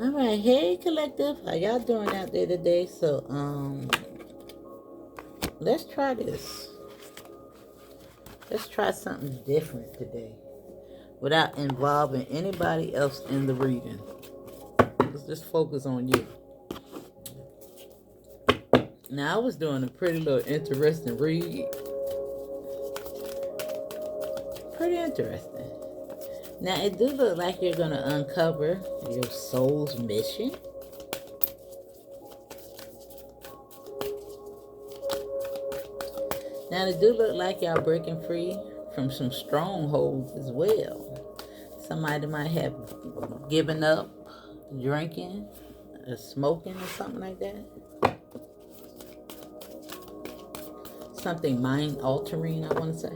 All right, hey collective, how y'all doing out there today? So, let's try this. Let's try something different today, without involving anybody else in the reading. Let's just focus on you. Now, I was doing a pretty little interesting read. Pretty interesting. Now, it do look like you're gonna uncover your soul's mission. Now, it do look like y'all breaking free from some strongholds as well. Somebody might have given up drinking or smoking or something like that. Something mind altering, I want to say.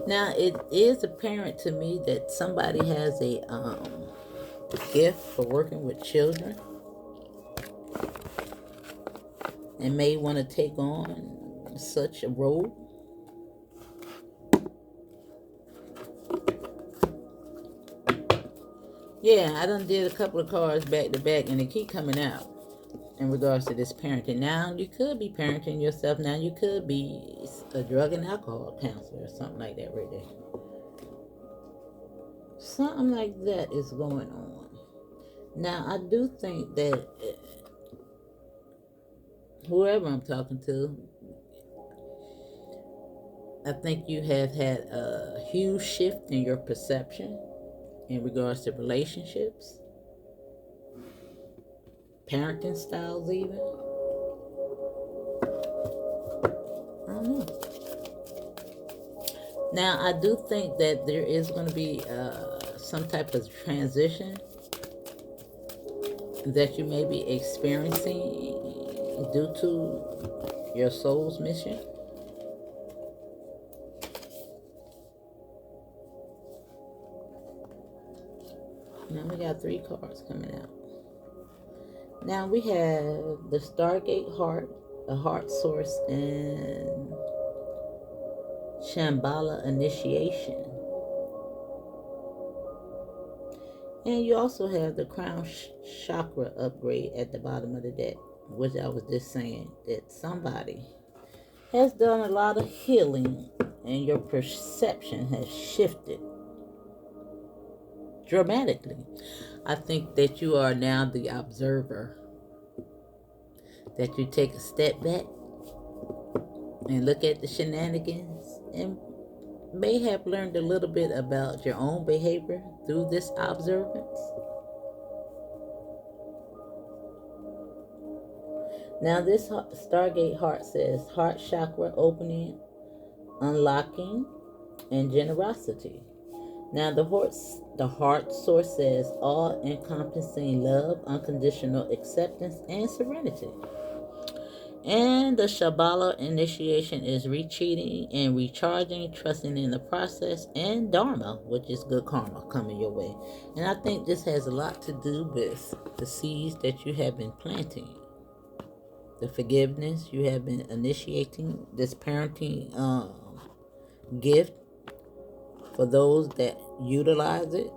Now, it is apparent to me that somebody has a gift for working with children and may want to take on such a role. Yeah, I done did a couple of cards back to back and they keep coming out in regards to this parenting. Now, you could be parenting yourself. Now, you could be a drug and alcohol counselor or something like that right there. Something like that is going on. Now, I do think that whoever I'm talking to, I think you have had a huge shift in your perception in regards to relationships, parenting styles, even. I don't know. Now, I do think that there is going to be some type of transition that you may be experiencing due to your soul's mission. Now we got 3 cards coming out. Now we have the Stargate Heart, the Heart Source, and Shambala Initiation. And you also have the Crown Chakra upgrade at the bottom of the deck, which I was just saying that somebody has done a lot of healing and your perception has shifted dramatically. I think that you are now the observer, that you take a step back and look at the shenanigans and may have learned a little bit about your own behavior through this observance. Now, this Stargate Heart says heart chakra opening, unlocking, and generosity. Now, the heart source says all-encompassing love, unconditional acceptance, and serenity. And the Shambala initiation is retreating and recharging, trusting in the process, and Dharma, which is good karma coming your way. And I think this has a lot to do with the seeds that you have been planting, the forgiveness you have been initiating, this parenting gift for those that utilize it.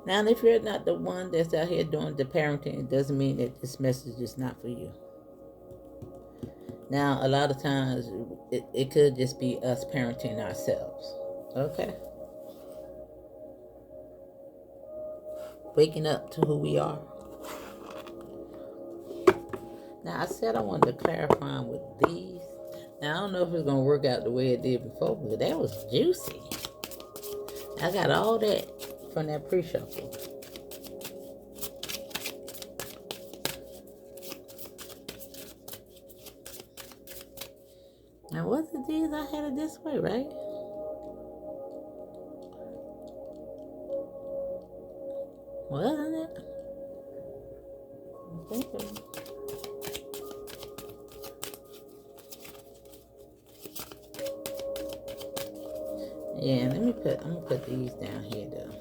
Now, if you're not the one that's out here doing the parenting, it doesn't mean that this message is not for you. Now, a lot of times, it could just be us parenting ourselves. Okay? Waking up to who we are. Now, I said I wanted to clarify with these. Now, I don't know if it's going to work out the way it did before, but that was juicy. I got all that from that pre-shuffle. Now, was it these? I had it this way, right? Wasn't it? I think so. Yeah, I'm gonna put these down here though.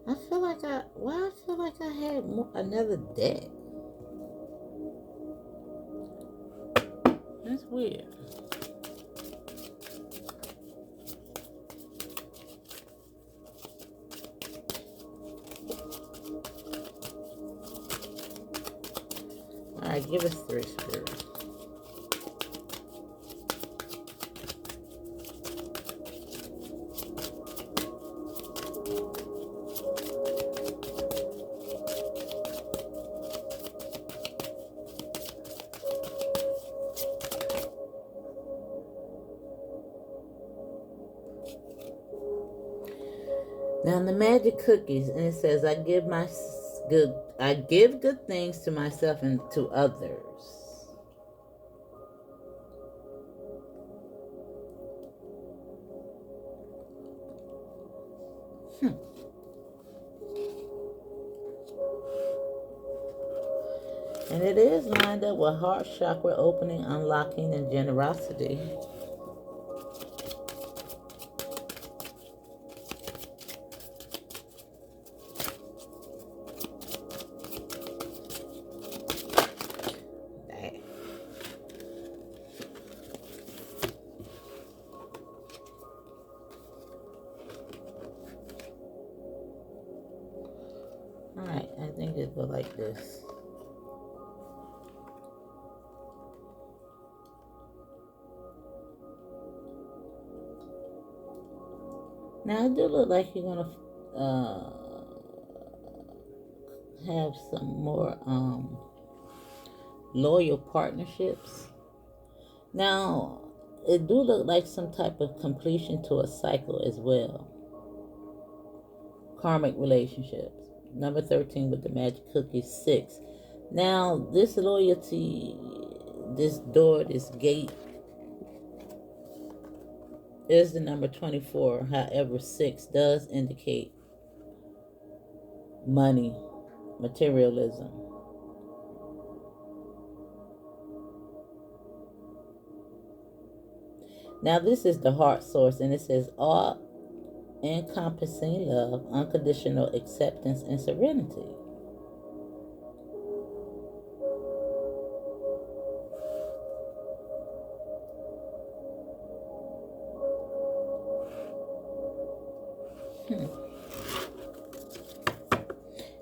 I feel like I had another deck. That's weird. Alright, give us 3, Spirit. Now the magic cookies, and it says, I give good things to myself and to others. And it is lined up with heart chakra opening, unlocking, and generosity. Alright, I think it go like this. Now it do look like you're gonna have some more loyal partnerships. Now it do look like some type of completion to a cycle as well. Karmic relationships. Number 13 with the magic cookie, 6. Now this loyalty, this door, this gate is the number 24. However, 6 does indicate money, materialism. Now this is the heart source, and it says all encompassing love, unconditional acceptance, and serenity.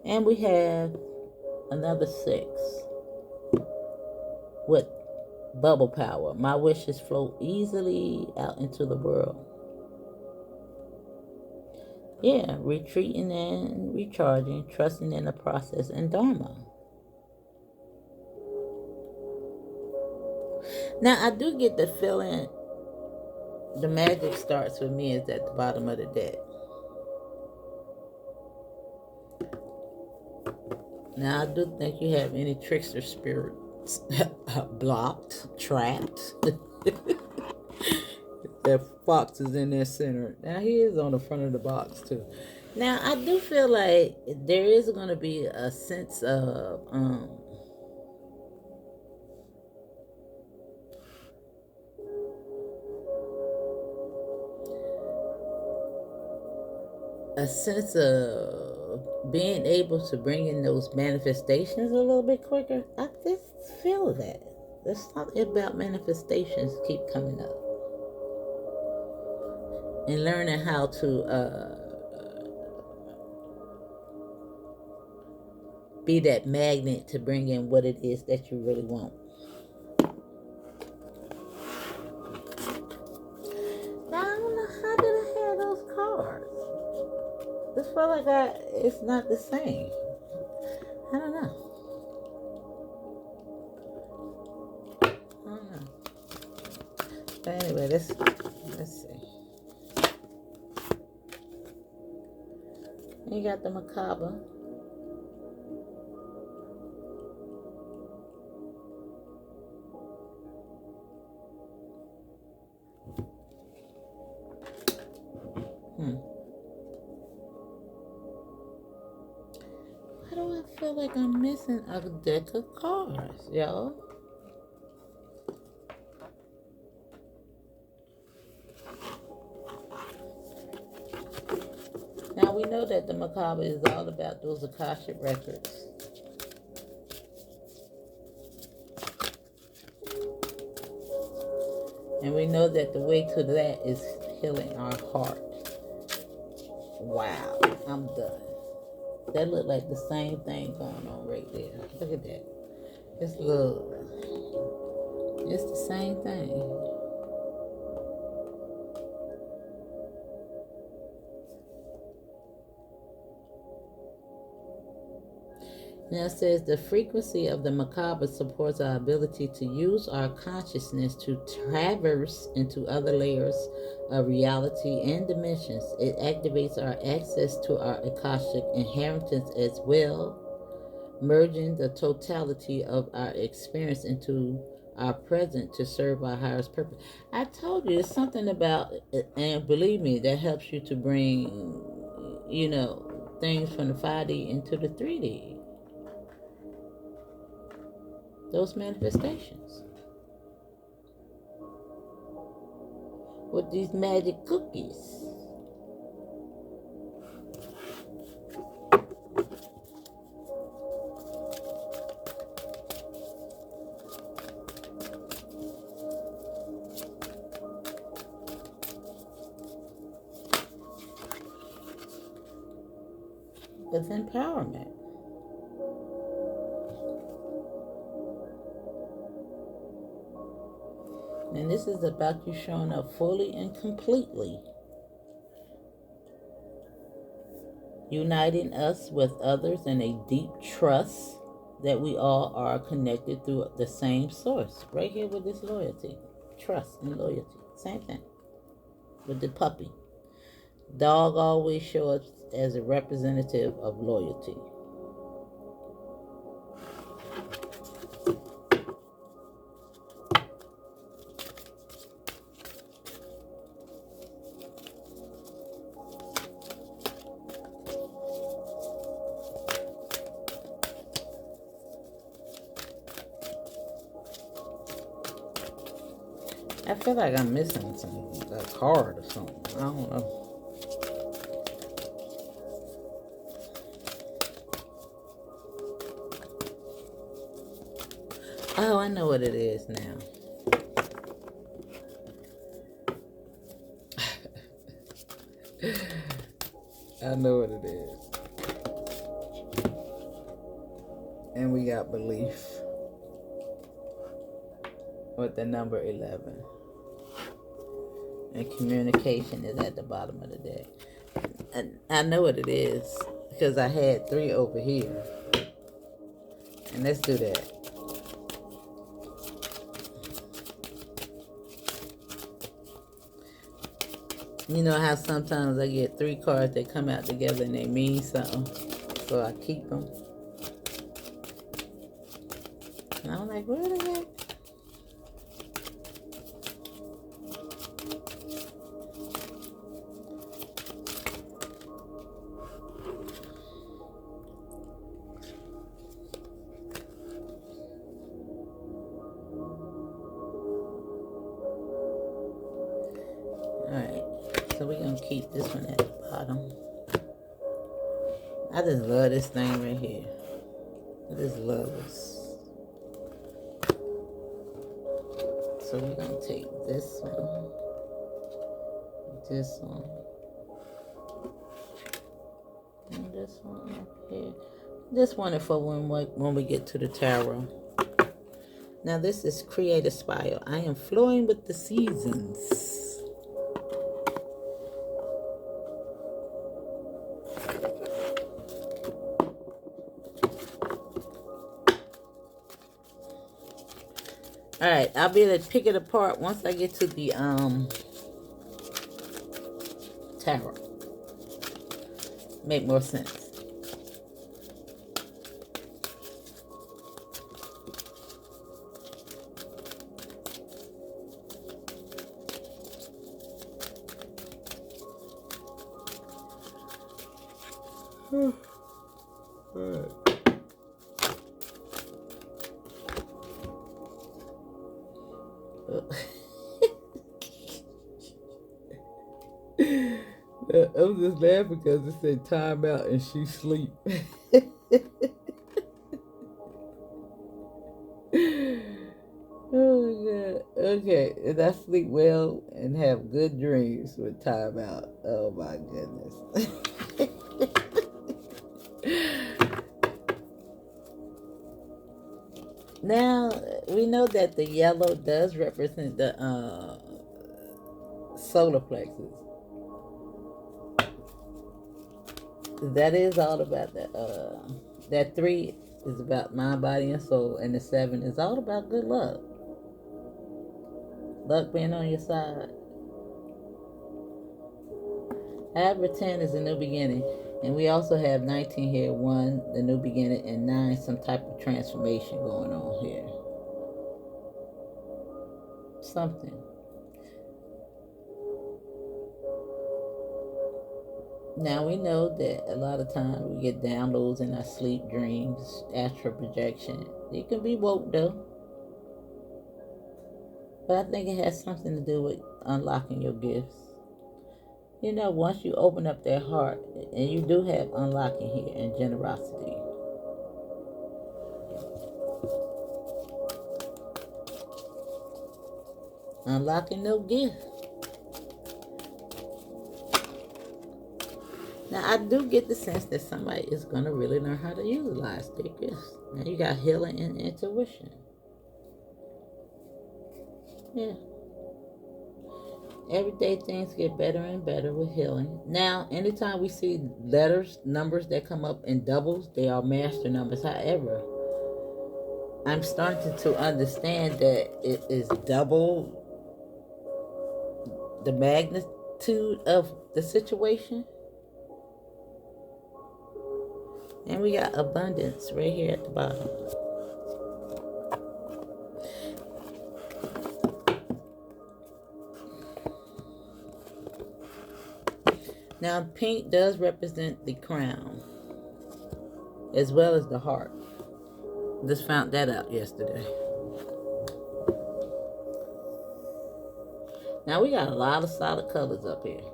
And we have another 6 with bubble power. My wishes flow easily out into the world. Yeah, retreating and recharging, trusting in the process and Dharma. Now, I do get the feeling the magic starts with me is at the bottom of the deck. Now, I do think you have any trickster spirits blocked, trapped. That fox is in their center. Now, he is on the front of the box, too. Now, I do feel like there is going to be a sense of being able to bring in those manifestations a little bit quicker. I just feel that. There's something about manifestations keep coming up. And learning how to be that magnet to bring in what it is that you really want. Now, I don't know, how did I have those cards? This feel like it's not the same. I don't know. But anyway, let's see. You got the macabre. Why do I feel like I'm missing a deck of cards, y'all? Now we know that the macabre is all about those Akashic records. And we know that the way to that is healing our heart. Wow, I'm done. That looked like the same thing going on right there. Look at that. It's love. It's the same thing. Now it says the frequency of the macabre supports our ability to use our consciousness to traverse into other layers of reality and dimensions. It activates our access to our Akashic inheritance as well, merging the totality of our experience into our present to serve our highest purpose. I told you, it's something about it, and believe me, that helps you to bring, things from the 5D into the 3D. Those manifestations with these magic cookies. With empowerment. And this is about you showing up fully and completely, uniting us with others in a deep trust that we all are connected through the same source. Right here with this loyalty, trust and loyalty. Same thing with the puppy. Dog always shows up as a representative of loyalty. I feel like I'm missing a card or something. I don't know. Oh, I know what it is now. I know what it is. And we got belief with the number 11. And communication is at the bottom of the deck. And I know what it is because I had 3 over here. And let's do that. You know how sometimes I get 3 cards that come out together and they mean something. So I keep them. And I'm like, where the heck? So we're going to keep this one at the bottom. I just love this thing right here. I just love this. So we're going to take this one. And this one up here. This one is for when we get to the tarot. Now this is Create a Spiral. I am flowing with the seasons. Alright, I'll be able to pick it apart once I get to the tarot. Make more sense. Alright. I'm just laughing because it said time out and she sleep. Oh my God. Okay, and I sleep well and have good dreams with time out. Oh my goodness. Now, we know that the yellow does represent the solar plexus. That is all about that 3 is about mind, body, and soul, and the 7 is all about good luck. Luck being on your side. However, 10 is a new beginning. And we also have 19 here, 1, the new beginning, and 9, some type of transformation going on here. Something. Now we know that a lot of times we get downloads in our sleep, dreams, astral projection. It can be woke though. But I think it has something to do with unlocking your gifts. You know, once you open up that heart, and you do have unlocking here and generosity. Unlocking no gift. Now, I do get the sense that somebody is going to really learn how to utilize their gifts. Now, you got healing and intuition. Yeah. Everyday things get better and better with healing. Now, anytime we see letters, numbers that come up in doubles, they are master numbers. However, I'm starting to understand that it is double the magnitude of the situation. And we got abundance right here at the bottom. Now, pink does represent the crown, as well as the heart. Just found that out yesterday. Now, we got a lot of solid colors up here.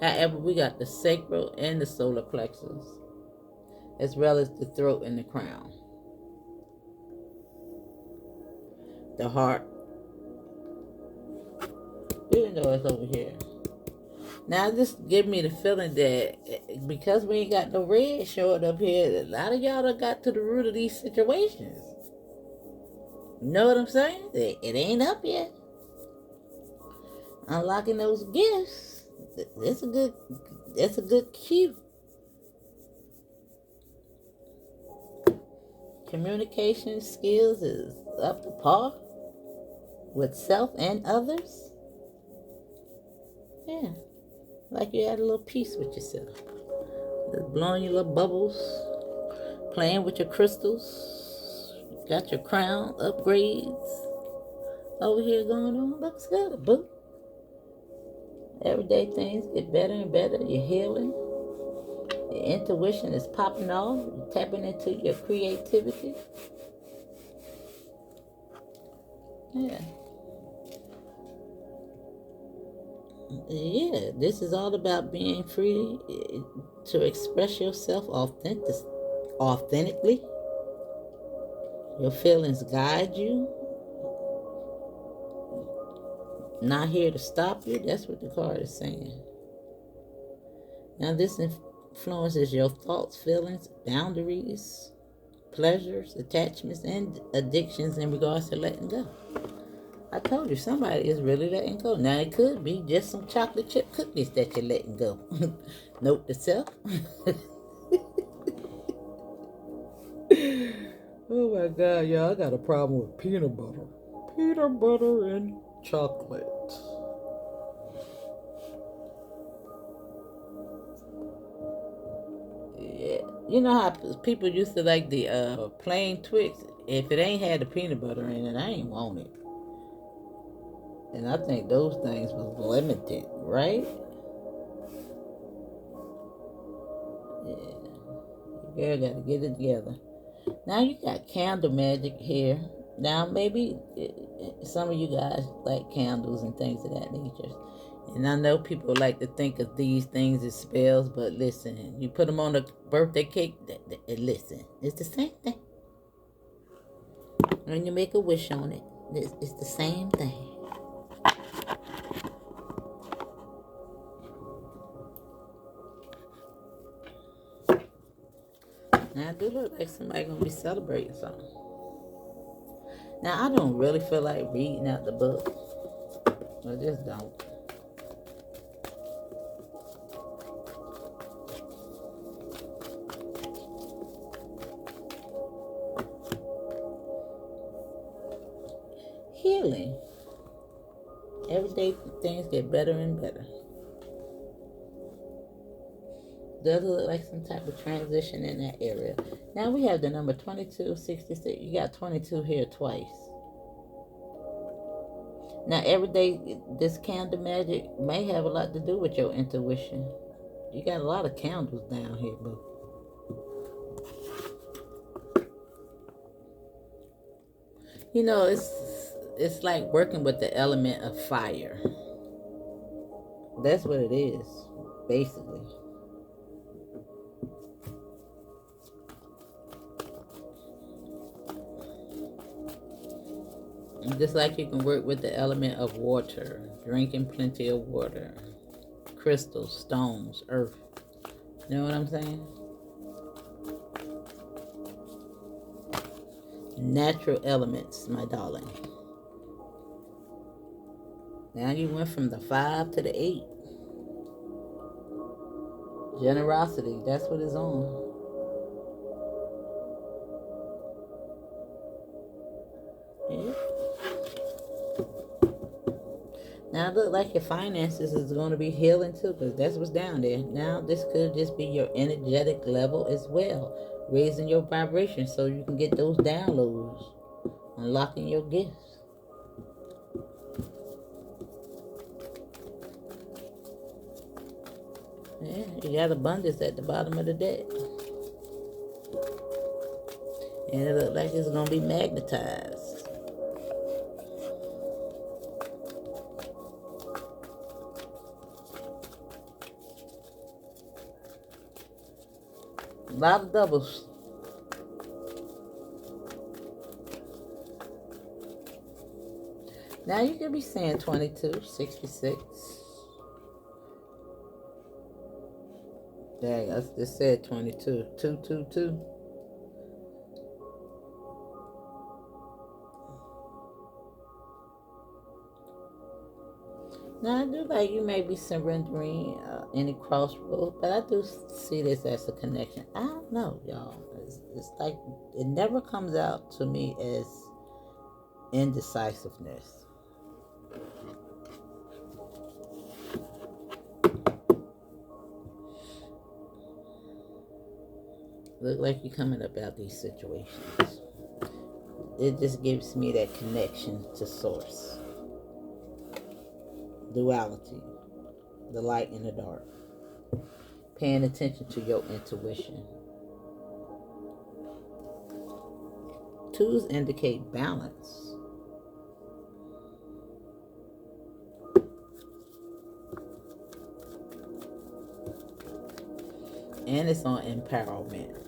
However, we got the sacral and the solar plexus, as well as the throat and the crown. The heart, even though it's over here. Now, this give me the feeling that because we ain't got no red showing up here, a lot of y'all done got to the root of these situations. You know what I'm saying? It ain't up yet. Unlocking those gifts, that's a good cue. Communication skills is up to par with self and others. Yeah. Like you had a little peace with yourself. Just blowing your little bubbles, playing with your crystals. Got your crown upgrades over here going on. Looks good, boo. Everyday things get better and better. You're healing. Your intuition is popping off. You're tapping into your creativity. Yeah. Yeah, this is all about being free to express yourself authentically. Your feelings guide you. Not here to stop you. That's what the card is saying. Now, this influences your thoughts, feelings, boundaries, pleasures, attachments, and addictions in regards to letting go. I told you, somebody is really letting go. Now, it could be just some chocolate chip cookies that you're letting go. Note to self. Oh my God, y'all, I got a problem with peanut butter. Peanut butter and chocolate. Yeah. You know how people used to like the plain Twix? If it ain't had the peanut butter in it, I ain't want it. And I think those things was limited, right? Yeah. You girl gotta get it together. Now you got candle magic here. Now maybe some of you guys like candles and things of that nature. And I know people like to think of these things as spells, but listen, you put them on a birthday cake, listen, it's the same thing. When you make a wish on it, it's the same thing. Now I do look like somebody gonna be celebrating something. Now I don't really feel like reading out the book. I just don't. Healing. Every day things get better and better. Does look like some type of transition in that area. Now we have the number 2266. You got 22 here twice. Now every day this candle magic may have a lot to do with your intuition. You got a lot of candles down here, boo. You know, it's like working with the element of fire. That's what it is, basically. Just like you can work with the element of water, drinking plenty of water, crystals, stones, earth. You know what I'm saying? Natural elements, my darling. Now you went from the 5 to the 8. Generosity, that's what it's on. Yeah. Now it looks like your finances is going to be healing too, because that's what's down there. Now this could just be your energetic level as well, raising your vibration so you can get those downloads, unlocking your gifts. Yeah, you got abundance at the bottom of the deck. And it looks like it's going to be magnetized. A lot of doubles. Now you could be saying 22, 66. Dang, I just said 22. 222. Now I do like you may be surrendering any crossroad, but I do see this as a connection. I don't know, y'all. It's like it never comes out to me as indecisiveness. Look like you're coming about these situations. It just gives me that connection to source. Duality. The light and the dark. Paying attention to your intuition. 2s indicate balance. And it's on empowerment.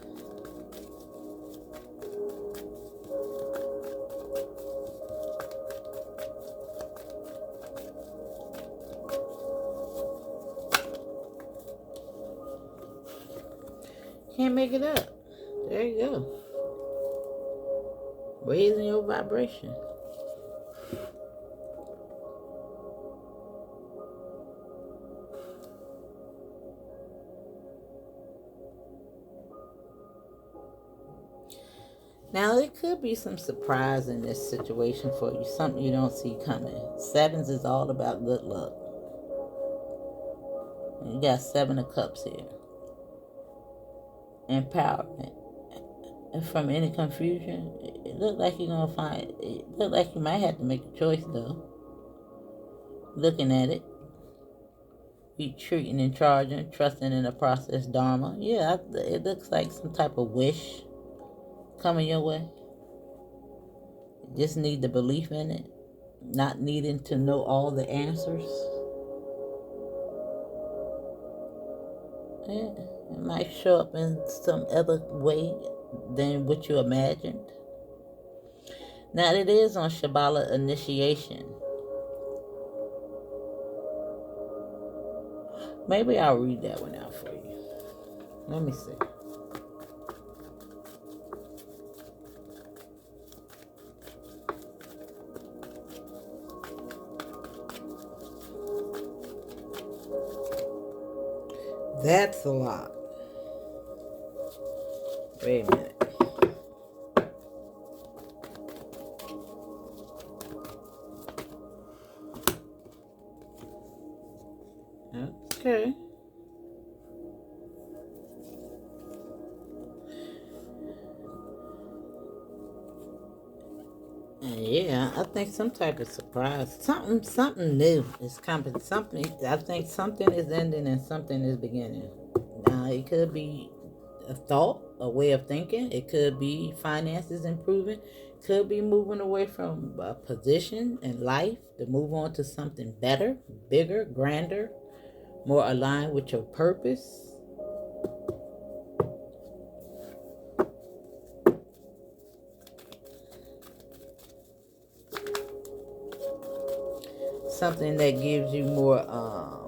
Can't make it up. There you go. Raising your vibration. Now, there could be some surprise in this situation for you, something you don't see coming. 7s is all about good luck. You got 7 of Cups here. Empowerment. And from any confusion, it looked like you're going to find, it looked like you might have to make a choice, though. Looking at it. Retreating and charging, trusting in the process, Dharma. Yeah, it looks like some type of wish coming your way. Just need the belief in it, not needing to know all the answers. Yeah, it might show up in some other way than what you imagined. Now it is on Shambala initiation. Maybe I'll read that one out for you. Let me see. That's a lot. Wait a minute. Okay. Yeah, I think some type of surprise, something new is coming. Something, I think something is ending and something is beginning. Now, it could be a thought, a way of thinking. It could be finances improving. Could be moving away from a position in life to move on to something better, bigger, grander, more aligned with your purpose. Something that gives you more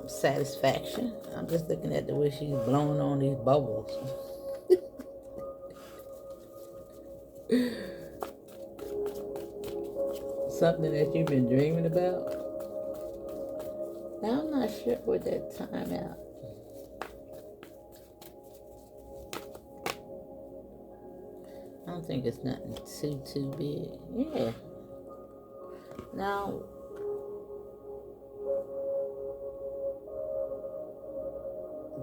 satisfaction. I'm just looking at the way she's blowing on these bubbles. Something that you've been dreaming about. Now I'm not sure what that time out. I don't think it's nothing too big. Yeah. Now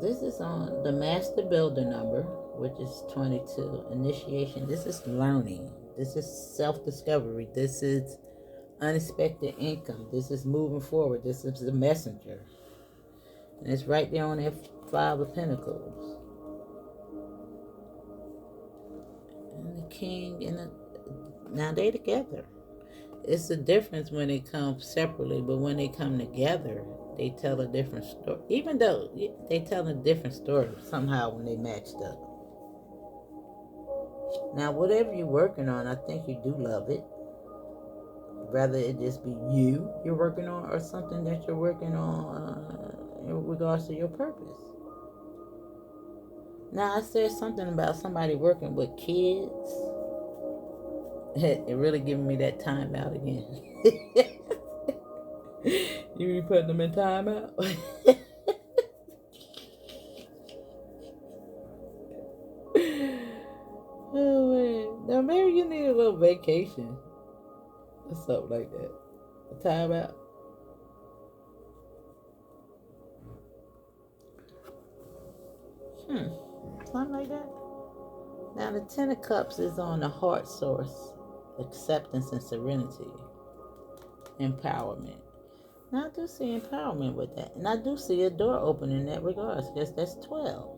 this is on the master builder number, which is 22. Initiation. This is learning. This is self-discovery. This is unexpected income. This is moving forward. This is the messenger. And it's right there on that Five of Pentacles. And the King and the... Now they together. It's the difference when they come separately, but when they come together, they tell a different story. Even though they tell a different story somehow when they matched up. Now, whatever you're working on, I think you do love it. Rather it just be you're working on, or something that you're working on in regards to your purpose. Now, I said something about somebody working with kids. It really giving me that time out again. You be putting them in time out? Oh man. Now maybe you need a little vacation. Or something like that. A time out. Something like that. Now the Ten of Cups is on the heart source. Acceptance and serenity. Empowerment. Now I do see empowerment with that. And I do see a door open in that regards. Guess that's 12.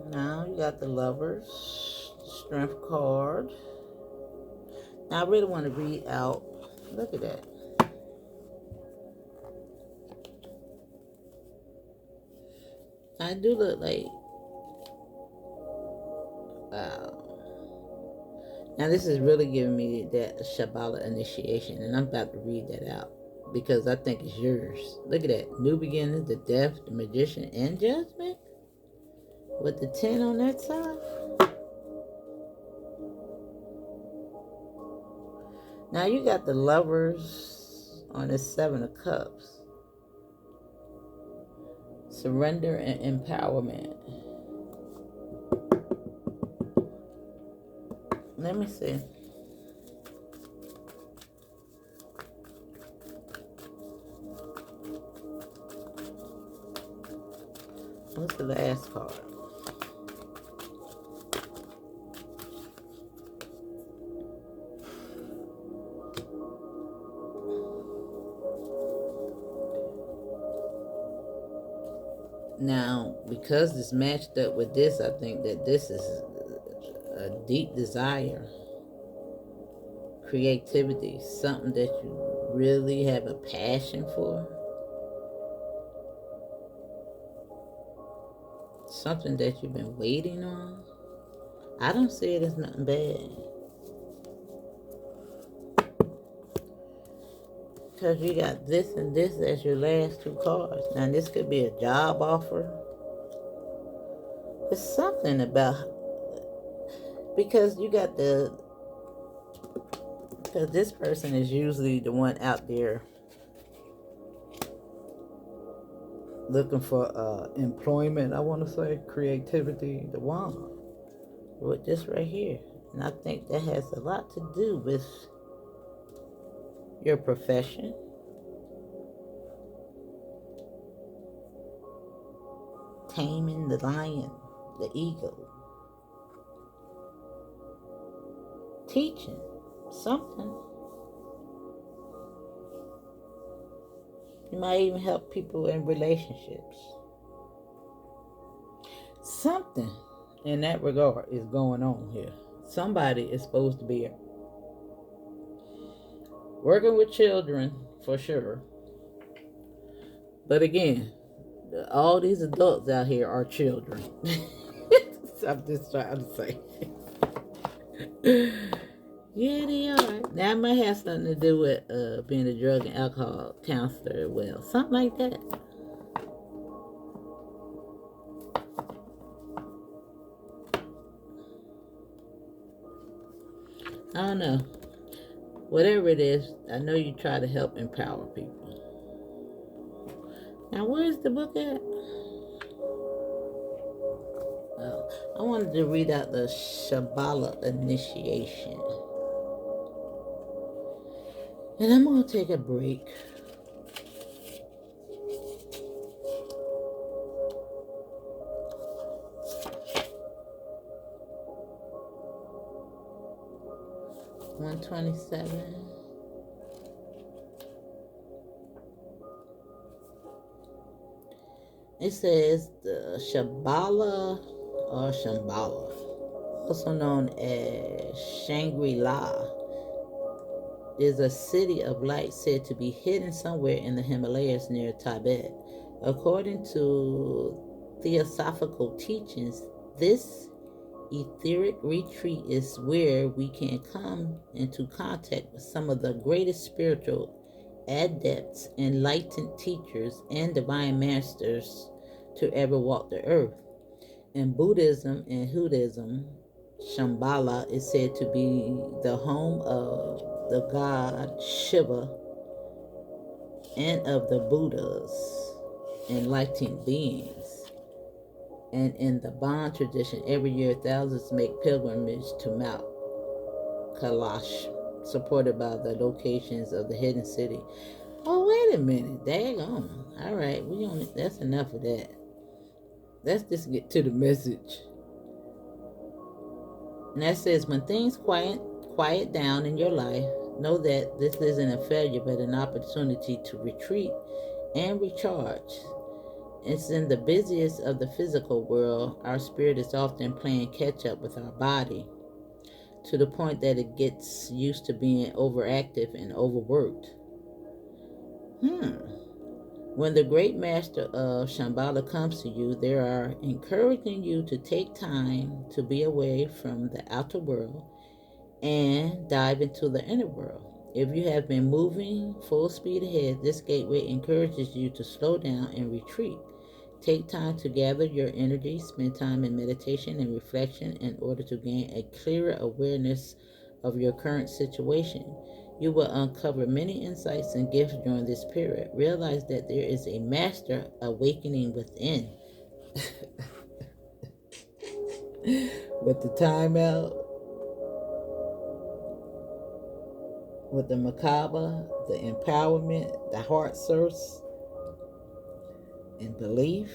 Now you got the Lovers, Strength card. Now I really want to read out. Look at that. I do look like. Wow. Now this is really giving me that Shambala initiation, and I'm about to read that out because I think it's yours. Look at that. New beginnings, the death, the magician, and judgment. With the 10 on that side. Now you got the Lovers on the 7 of Cups. Surrender and empowerment. Let me see. What's the last card? Now, because this matched up with this, I think that this is a deep desire, creativity, something that you really have a passion for, something that you've been waiting on. I don't see it as nothing bad. Because you got this and this as your last two cards. Now, this could be a job offer. It's something about, because you got because this person is usually the one out there looking for employment, I want to say, creativity, the wand, with this right here. And I think that has a lot to do with your profession, taming the lion, the ego, teaching something. You might even help people in relationships. Something in that regard is going on here. Somebody is supposed to be working with children for sure. But again, all these adults out here are children. I'm just trying to say. Yeah, they are. That might have something to do with being a drug and alcohol counselor. Well, something like that. I don't know. Whatever it is, I know you try to help empower people. Now, where's the book at? I wanted to read out the Shambala initiation. And I'm going to take a break. $127. It says the Shambala, or Shambala, also known as Shangri-La, is a city of light said to be hidden somewhere in the Himalayas near Tibet. According to theosophical teachings, this etheric retreat is where we can come into contact with some of the greatest spiritual adepts, enlightened teachers, and divine masters to ever walk the earth. In Buddhism and Hinduism, Shambhala is said to be the home of the god Shiva and of the Buddhas, enlightened beings. And in the Bon tradition, every year thousands make pilgrimage to Mount Kailash, supported by the locations of the hidden city. Oh, wait a minute. Daggone. All right, that's enough of that. Let's just get to the message. And that says, when things quiet down in your life, know that this isn't a failure, but an opportunity to retreat and recharge. It's in the busiest of the physical world, our spirit is often playing catch up with our body, to the point that it gets used to being overactive and overworked. When the great master of Shambhala comes to you, they are encouraging you to take time to be away from the outer world and dive into the inner world. If you have been moving full speed ahead, this gateway encourages you to slow down and retreat. Take time to gather your energy, spend time in meditation and reflection in order to gain a clearer awareness of your current situation. You will uncover many insights and gifts during this period. Realize that there is a master awakening within. With the timeout, with the macabre, the empowerment, the heart source, and belief.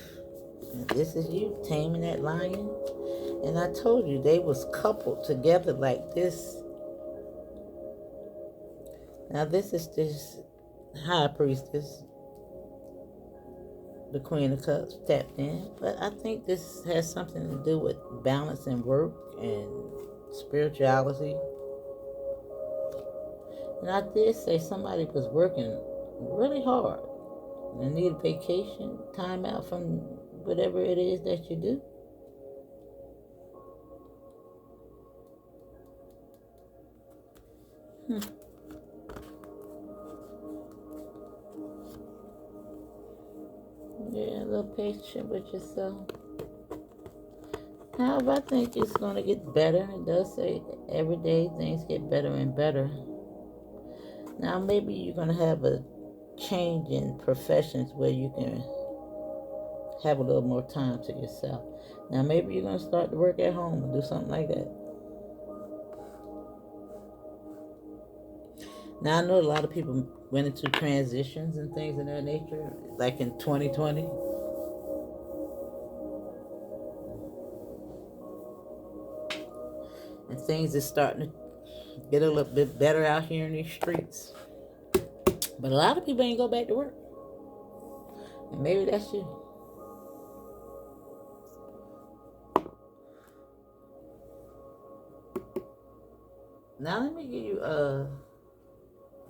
And this is you taming that lion. And I told you they was coupled together like this. Now this is this high priestess, the Queen of Cups, tapped in. But I think this has something to do with balance and work and spirituality. And I did say somebody was working really hard and need a vacation, time out from whatever it is that you do. Yeah, a little patient with yourself. However, I think it's going to get better. It does say every day things get better and better. Now, maybe you're going to have a change in professions where you can have a little more time to yourself. Now, maybe you're going to start to work at home and do something like that. Now, I know a lot of people went into transitions and things of that nature, like in 2020. And things are starting to get a little bit better out here in these streets. But a lot of people ain't go back to work. And maybe that's you. Now let me give you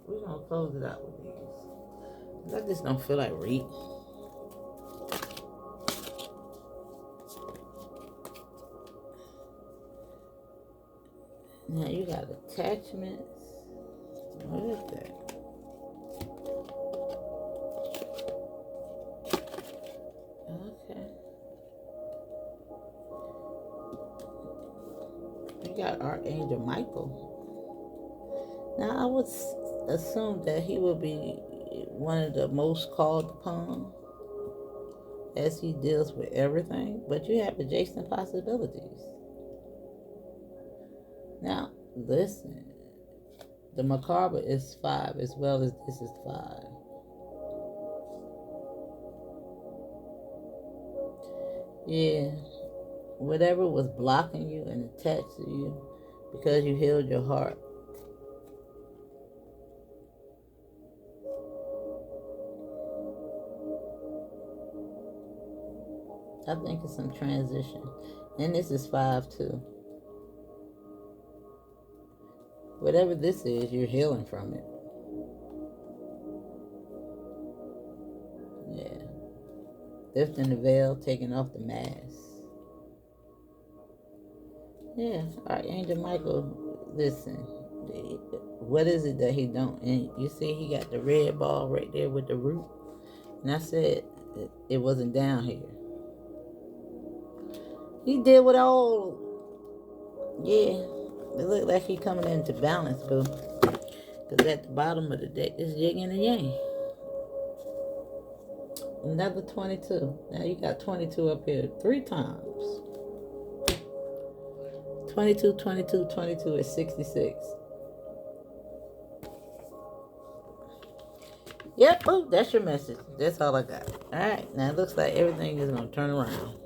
we're gonna close it out with these. I just don't feel like reading. Now you got attachments. What is that? Okay. You got Archangel Michael. Now I would assume that he will be one of the most called upon as he deals with everything, but you have adjacent possibilities. Now, listen, the macabre is 5 as well as this is 5. Yeah, whatever was blocking you and attached to you because you healed your heart. I think it's some transition. And this is 5 too. Whatever this is, you're healing from it. Yeah. Lifting the veil, taking off the mask. Yeah, Archangel Michael, listen. What is it that he don't? And you see he got the red ball right there with the root. And I said it wasn't down here. He did with all, yeah. It looked like he coming into balance, boo. Because at the bottom of the deck is yin and yang. Another 22. Now you got 22 up here 3 times. 22, 22, 22 is 66. Yep, oh, that's your message. That's all I got. Alright, now it looks like everything is going to turn around.